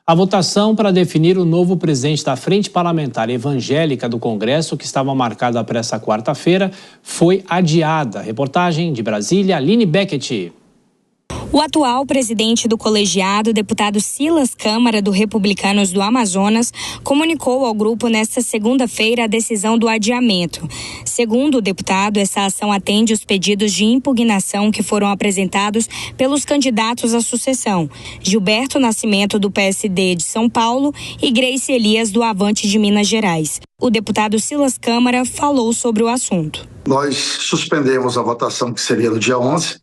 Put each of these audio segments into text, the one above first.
A votação para definir o novo presidente da Frente Parlamentar Evangélica do Congresso, que estava marcada para essa quarta-feira, foi adiada. Reportagem de Brasília, Aline Beckett. O atual presidente do colegiado, deputado Silas Câmara, do Republicanos do Amazonas, comunicou ao grupo nesta segunda-feira a decisão do adiamento. Segundo o deputado, essa ação atende os pedidos de impugnação que foram apresentados pelos candidatos à sucessão: Gilberto Nascimento, do PSD de São Paulo, e Grace Elias, do Avante de Minas Gerais. O deputado Silas Câmara falou sobre o assunto. Nós suspendemos a votação, que seria no dia 11,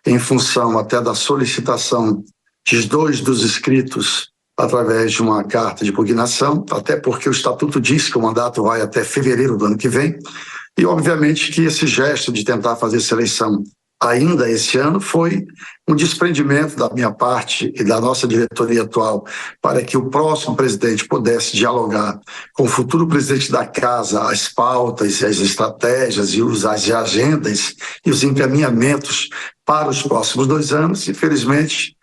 em função até da solicitação de 2 dos inscritos através de uma carta de impugnação, até porque o estatuto diz que o mandato vai até fevereiro do ano que vem, e obviamente que esse gesto de tentar fazer essa eleição ainda esse ano foi um desprendimento da minha parte e da nossa diretoria atual para que o próximo presidente pudesse dialogar com o futuro presidente da casa as pautas, as estratégias e as agendas e os encaminhamentos para os próximos 2 anos. Infelizmente,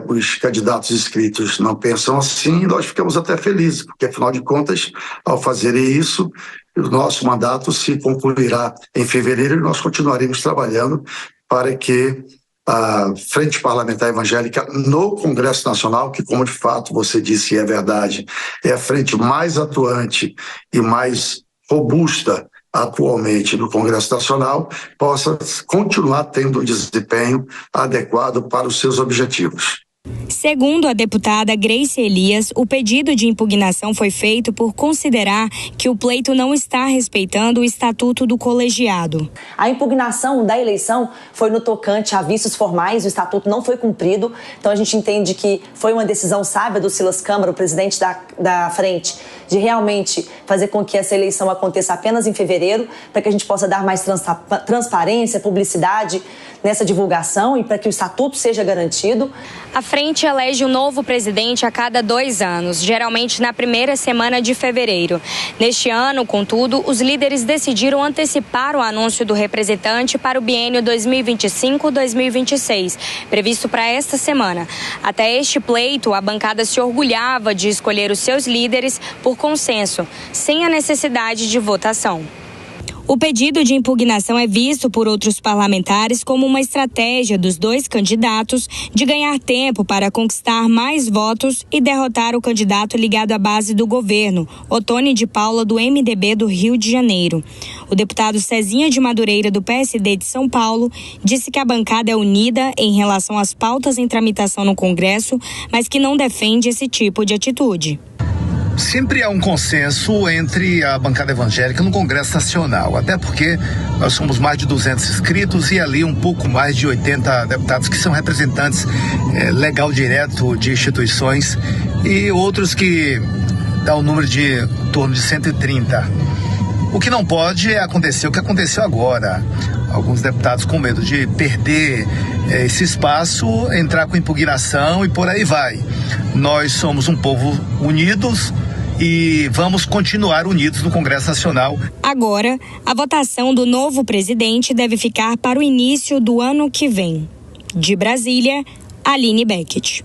os candidatos inscritos não pensam assim, e nós ficamos até felizes, porque afinal de contas, ao fazerem isso, o nosso mandato se concluirá em fevereiro e nós continuaremos trabalhando para que a Frente Parlamentar Evangélica no Congresso Nacional, que, como de fato você disse e é verdade, é a frente mais atuante e mais robusta atualmente no Congresso Nacional, possa continuar tendo um desempenho adequado para os seus objetivos. Segundo a deputada Grace Elias, o pedido de impugnação foi feito por considerar que o pleito não está respeitando o estatuto do colegiado. A impugnação da eleição foi no tocante a vícios formais, o estatuto não foi cumprido, então a gente entende que foi uma decisão sábia do Silas Câmara, o presidente da frente, de realmente fazer com que essa eleição aconteça apenas em fevereiro, para que a gente possa dar mais transparência, publicidade nessa divulgação e para que o estatuto seja garantido. A frente elege um novo presidente a cada 2 anos, geralmente na primeira semana de fevereiro. Neste ano, contudo, os líderes decidiram antecipar o anúncio do representante para o biênio 2025-2026, previsto para esta semana. Até este pleito, a bancada se orgulhava de escolher os seus líderes por consenso, sem a necessidade de votação. O pedido de impugnação é visto por outros parlamentares como uma estratégia dos 2 candidatos de ganhar tempo para conquistar mais votos e derrotar o candidato ligado à base do governo, Ottoni de Paula, do MDB do Rio de Janeiro. O deputado Cezinha de Madureira, do PSD de São Paulo, disse que a bancada é unida em relação às pautas em tramitação no Congresso, mas que não defende esse tipo de atitude. Sempre há um consenso entre a bancada evangélica no Congresso Nacional, até porque nós somos mais de 200 inscritos e ali um pouco mais de 80 deputados que são representantes legal direto de instituições e outros que dá um número de em torno de 130. O que não pode é acontecer o que aconteceu agora. Alguns deputados com medo de perder esse espaço, entrar com impugnação e por aí vai. Nós somos um povo unidos e vamos continuar unidos no Congresso Nacional. Agora, a votação do novo presidente deve ficar para o início do ano que vem. De Brasília, Aline Beckett.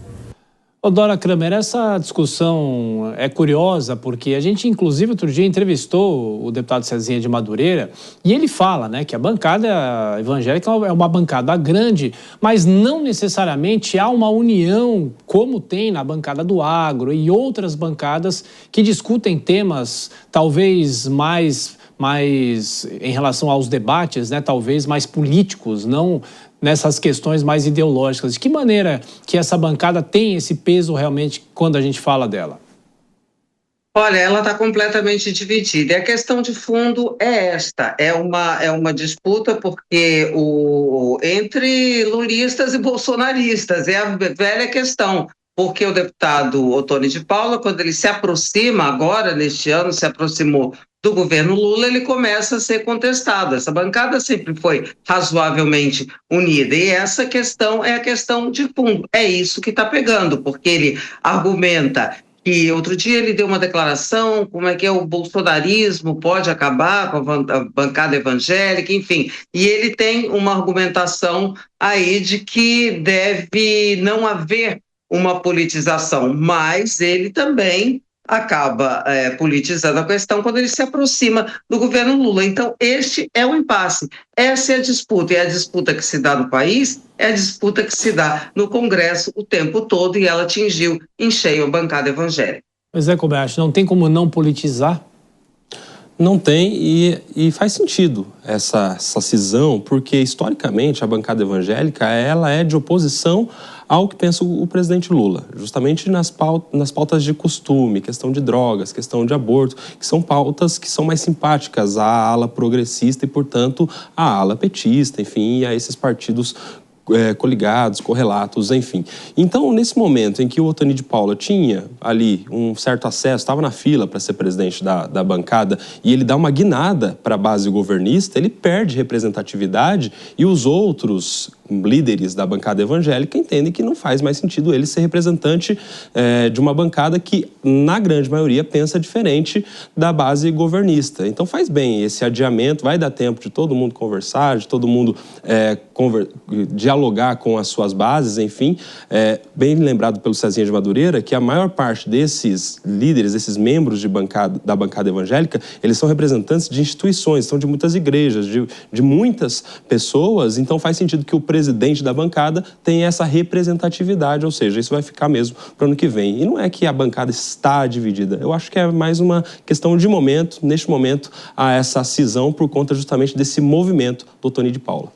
Dora Kramer, essa discussão é curiosa porque a gente, inclusive, outro dia entrevistou o deputado Cezinha de Madureira e ele fala, né, que a bancada evangélica é uma bancada grande, mas não necessariamente há uma união como tem na bancada do agro e outras bancadas que discutem temas talvez mais em relação aos debates, né, talvez mais políticos, não nessas questões mais ideológicas. De que maneira que essa bancada tem esse peso realmente quando a gente fala dela? Olha, ela está completamente dividida. E a questão de fundo é esta, é uma disputa porque entre lulistas e bolsonaristas, é a velha questão. Porque o deputado Ottoni de Paula, quando ele se aproxima agora, neste ano, se aproximou do governo Lula, ele começa a ser contestado. Essa bancada sempre foi razoavelmente unida e essa questão é a questão de fundo. É isso que está pegando, porque ele argumenta que outro dia ele deu uma declaração, como é que o bolsonarismo pode acabar com a bancada evangélica, enfim, e ele tem uma argumentação aí de que deve não haver uma politização, mas ele também acaba politizando a questão quando ele se aproxima do governo Lula. Então, este é o impasse, essa é a disputa, e a disputa que se dá no país é a disputa que se dá no Congresso o tempo todo, e ela atingiu em cheio a bancada evangélica. Pois é, Kobayashi, não tem como não politizar? Não tem, e faz sentido essa cisão, porque historicamente a bancada evangélica ela é de oposição ao que pensa o presidente Lula, justamente nas pautas de costume, questão de drogas, questão de aborto, que são pautas que são mais simpáticas à ala progressista e, portanto, à ala petista, enfim, e a esses partidos coligados, correlatos, enfim. Então, nesse momento em que o Otani de Paula tinha ali um certo acesso, estava na fila para ser presidente da bancada, e ele dá uma guinada para a base governista, ele perde representatividade, e os outros líderes da bancada evangélica entendem que não faz mais sentido ele ser representante de uma bancada que, na grande maioria, pensa diferente da base governista. Então faz bem esse adiamento, vai dar tempo de todo mundo conversar, de todo mundo dialogar com as suas bases, enfim. Bem lembrado pelo Cezinha de Madureira que a maior parte desses líderes, desses membros da bancada evangélica, eles são representantes de instituições, são de muitas igrejas, de muitas pessoas, então faz sentido que o presidente da bancada tem essa representatividade, ou seja, isso vai ficar mesmo para o ano que vem. E não é que a bancada está dividida, eu acho que é mais uma questão de momento, neste momento, há essa cisão por conta justamente desse movimento do Otani de Paula.